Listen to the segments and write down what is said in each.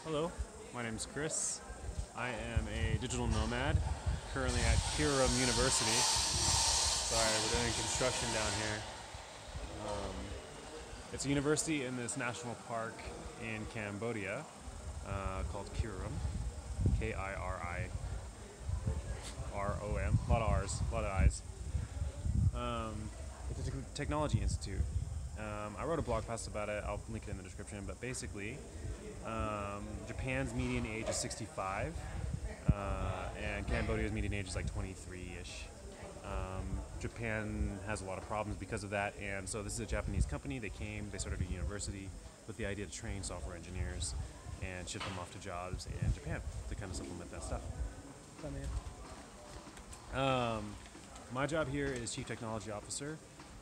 Hello, my name is Chris. I am a digital nomad, currently at Kiram University. Sorry, we're doing construction down here. It's a university in this national park in Cambodia called Kiram, Kirim. A lot of R's, a lot of I's. It's a technology institute. I wrote a blog post about it. I'll link it in the description. But basically, Japan's median age is 65, and Cambodia's median age is like 23-ish. Japan has a lot of problems because of that, and so this is a Japanese company. They started a university with the idea to train software engineers and ship them off to jobs in Japan to kind of supplement that stuff. What's up, man? My job here is chief technology officer.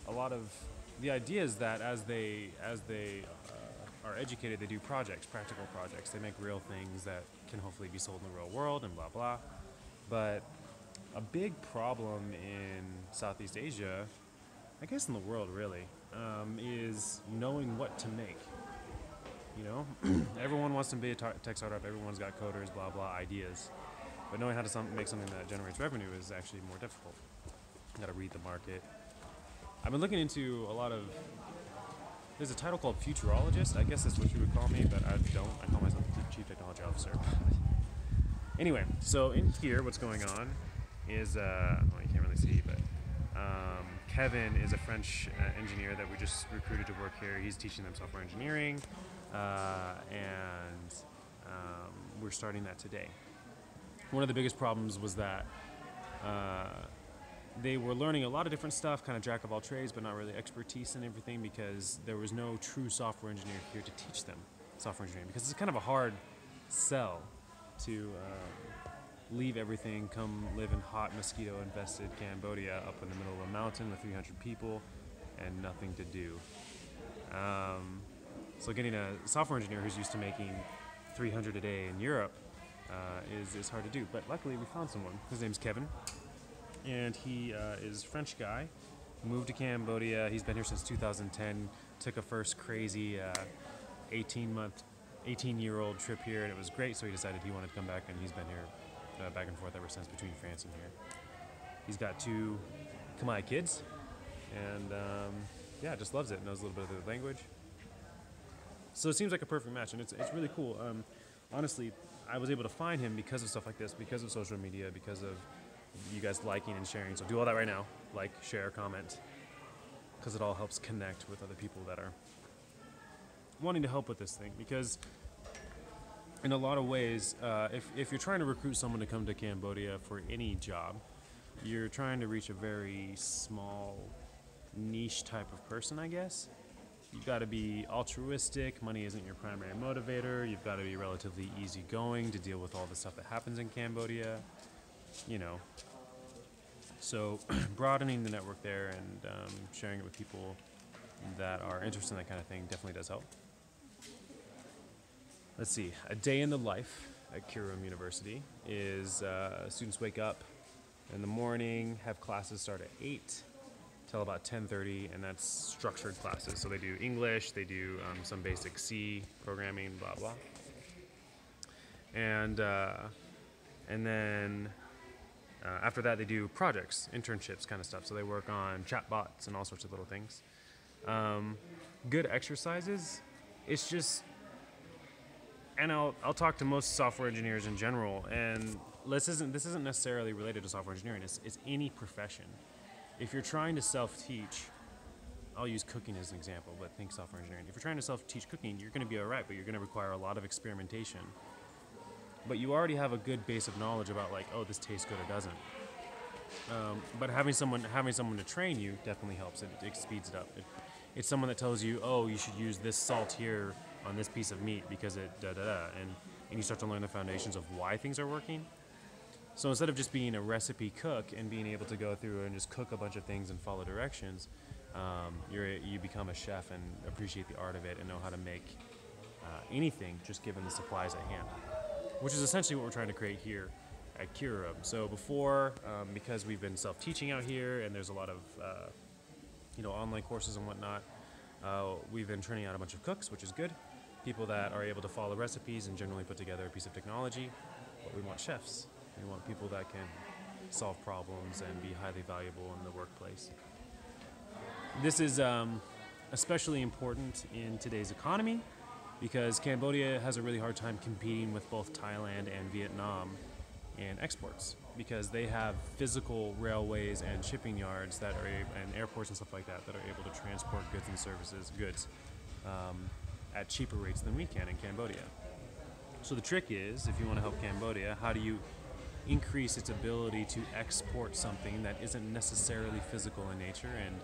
A lot of the idea is that as they are educated, they do projects, practical projects. They make real things that can hopefully be sold in the real world and blah blah. But a big problem in Southeast Asia, I guess in the world really, is knowing what to make. You know, everyone wants to be a tech startup. Everyone's got coders, blah blah ideas, but knowing how to make something that generates revenue is actually more difficult. You got to read the market. I've been looking into a lot of. There's a title called futurologist. I guess that's what you would call me, but I don't. I call myself the chief technology officer. Anyway, so in here, what's going on is well, you can't really see, but Kevin is a French engineer that we just recruited to work here. He's teaching them software engineering, and we're starting that today. One of the biggest problems was that they were learning a lot of different stuff, kind of jack of all trades, but not really expertise in everything because there was no true software engineer here to teach them software engineering. Because it's kind of a hard sell to leave everything, come live in hot mosquito-infested Cambodia up in the middle of a mountain with 300 people and nothing to do. So getting a software engineer who's used to making 300 a day in Europe is hard to do. But luckily we found someone. His name's Kevin. And he is a French guy, moved to Cambodia. He's been here since 2010. Took a first crazy 18-year-old trip here, and it was great. So he decided he wanted to come back, and he's been here back and forth ever since between France and here. He's got 2 Khmer kids, and yeah, just loves it. Knows a little bit of the language. So it seems like a perfect match, and it's really cool. Honestly, I was able to find him because of stuff like this, because of social media, because of you guys liking and sharing. So do all that right now. Like, share, comment, because it all helps connect with other people that are wanting to help with this thing. Because in a lot of ways, if you're trying to recruit someone to come to Cambodia for any job, you're trying to reach a very small niche type of person, I guess. You've got to be altruistic. Money isn't your primary motivator. You've got to be relatively easygoing to deal with all the stuff that happens in Cambodia. You know, so broadening the network there and sharing it with people that are interested in that kind of thing definitely does help. Let's see, a day in the life at Kirim University is students wake up in the morning, have classes start at 8 till about 10:30, and that's structured classes. So they do English, they do some basic C programming, blah blah, and then after that, they do projects, internships, kind of stuff. So they work on chatbots and all sorts of little things. Good exercises. It's just, and I'll talk to most software engineers in general. And this isn't necessarily related to software engineering. It's any profession. If you're trying to self-teach, I'll use cooking as an example, but think software engineering. If you're trying to self-teach cooking, you're going to be all right, but you're going to require a lot of experimentation. But you already have a good base of knowledge about, like, oh, this tastes good or doesn't. But having someone to train you definitely helps. It speeds it up. It's someone that tells you, oh, you should use this salt here on this piece of meat because it and you start to learn the foundations of why things are working. So instead of just being a recipe cook and being able to go through and just cook a bunch of things and follow directions, you become a chef and appreciate the art of it and know how to make anything just given the supplies at hand, which is essentially what we're trying to create here at Kirim. So before, because we've been self-teaching out here and there's a lot of online courses and whatnot, we've been training out a bunch of cooks, which is good. people that are able to follow recipes and generally put together a piece of technology, but we want chefs. We want people that can solve problems and be highly valuable in the workplace. This is especially important in today's economy because Cambodia has a really hard time competing with both Thailand and Vietnam in exports because they have physical railways and shipping yards that are and airports and stuff like that that are able to transport goods and goods at cheaper rates than we can in Cambodia. So the trick is, if you want to help Cambodia, how do you increase its ability to export something that isn't necessarily physical in nature? And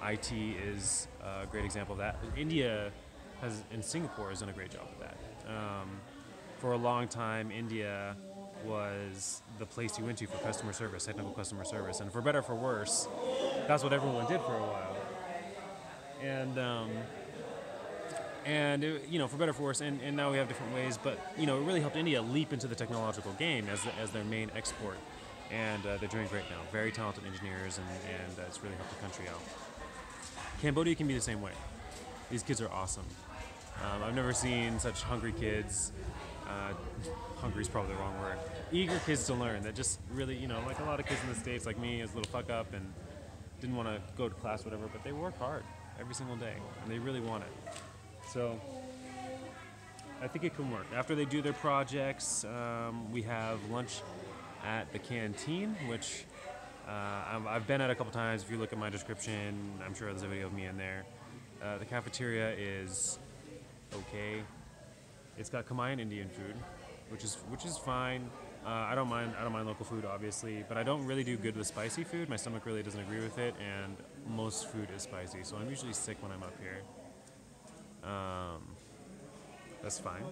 IT is a great example of that. India and Singapore has done a great job of that. For a long time, India was the place you went to for customer service, technical customer service, and for better or for worse, that's what everyone did for a while. And for better or for worse, and now we have different ways, but it really helped India leap into the technological game as their main export, and they're doing great now. Very talented engineers, and it's really helped the country out. Cambodia can be the same way. These kids are awesome. I've never seen such hungry kids. Hungry is probably the wrong word. Eager kids to learn that just really, like a lot of kids in the States, like me, is a little fuck up and didn't want to go to class, whatever, but they work hard every single day, and they really want it. So I think it can work. After they do their projects, we have lunch at the canteen, which I've been at a couple times. If you look at my description, I'm sure there's a video of me in there. The cafeteria is okay. It's got Khmer Indian food, which is fine. I don't mind local food, obviously, but I don't really do good with spicy food. My stomach really doesn't agree with it, and most food is spicy, so I'm usually sick when I'm up here. That's fine.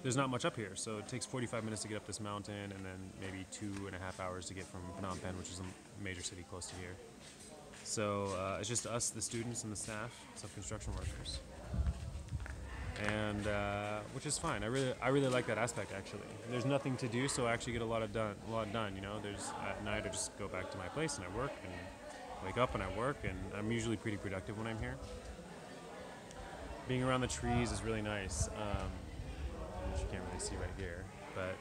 There's not much up here, so it takes 45 minutes to get up this mountain, and then maybe 2.5 hours to get from Phnom Penh, which is a major city close to here. So it's just us, the students, and the staff, some construction workers, and which is fine. I really like that aspect, actually. There's nothing to do, so I actually get a lot done. There's at night I just go back to my place and I work, and wake up and I work, and I'm usually pretty productive when I'm here. Being around the trees is really nice. Which you can't really see right here, but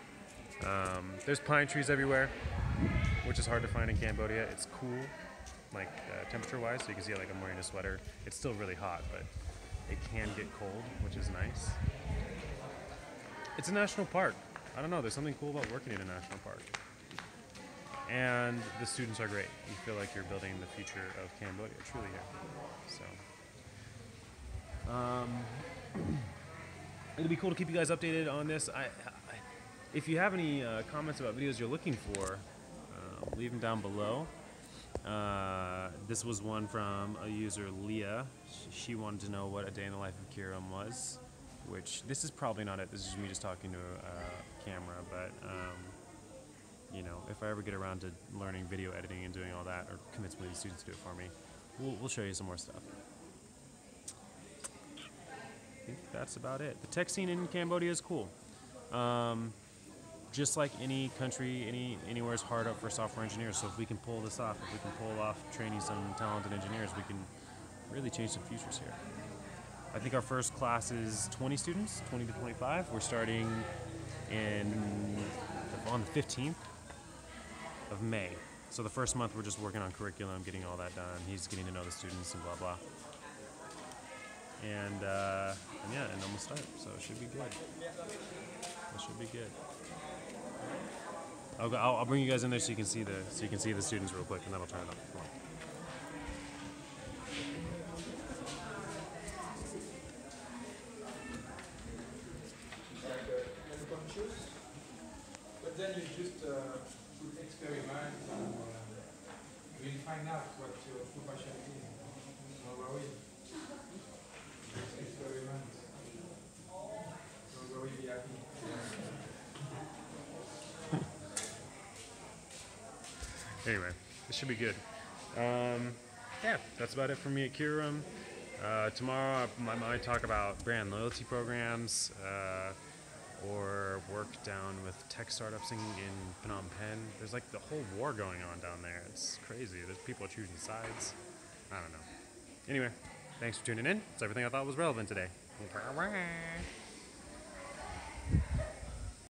there's pine trees everywhere, which is hard to find in Cambodia. It's cool, like temperature-wise, so you can see like I'm wearing a sweater. It's still really hot, but it can get cold, which is nice. It's a national park. I don't know, there's something cool about working in a national park. And the students are great. You feel like you're building the future of Cambodia, truly here. So. It'll be cool to keep you guys updated on this. If you have any comments about videos you're looking for, leave them down below. This was one from a user, Leah. She wanted to know what a day in the life of Kiram was, which this is probably not it. This is me just talking to a camera, but if I ever get around to learning video editing and doing all that, or convince one of these students to do it for me, we'll show you some more stuff. I think that's about it. The tech scene in Cambodia is cool. Just like any country, anywhere is hard up for software engineers. So if we can pull this off, if we can pull off training some talented engineers, we can really change some futures here. I think our first class is 20 students, 20 to 25. We're starting on the 15th of May. So the first month we're just working on curriculum, getting all that done. He's getting to know the students and blah, blah. And then we'll start. So it should be good. It should be good. I'll bring you guys in there so you can see the students real quick, and then I'll turn it on. Come on. But then you just should experiment and really find out what your true passion is. No worry. Just experiment. Don't worry, be happy. Anyway, this should be good. Yeah, that's about it for me at Kiram. Tomorrow I might talk about brand loyalty programs, or work down with tech startups in Phnom Penh. There's like the whole war going on down there. It's crazy. There's people choosing sides. I don't know. Anyway, thanks for tuning in. It's everything I thought was relevant today. Bye-bye.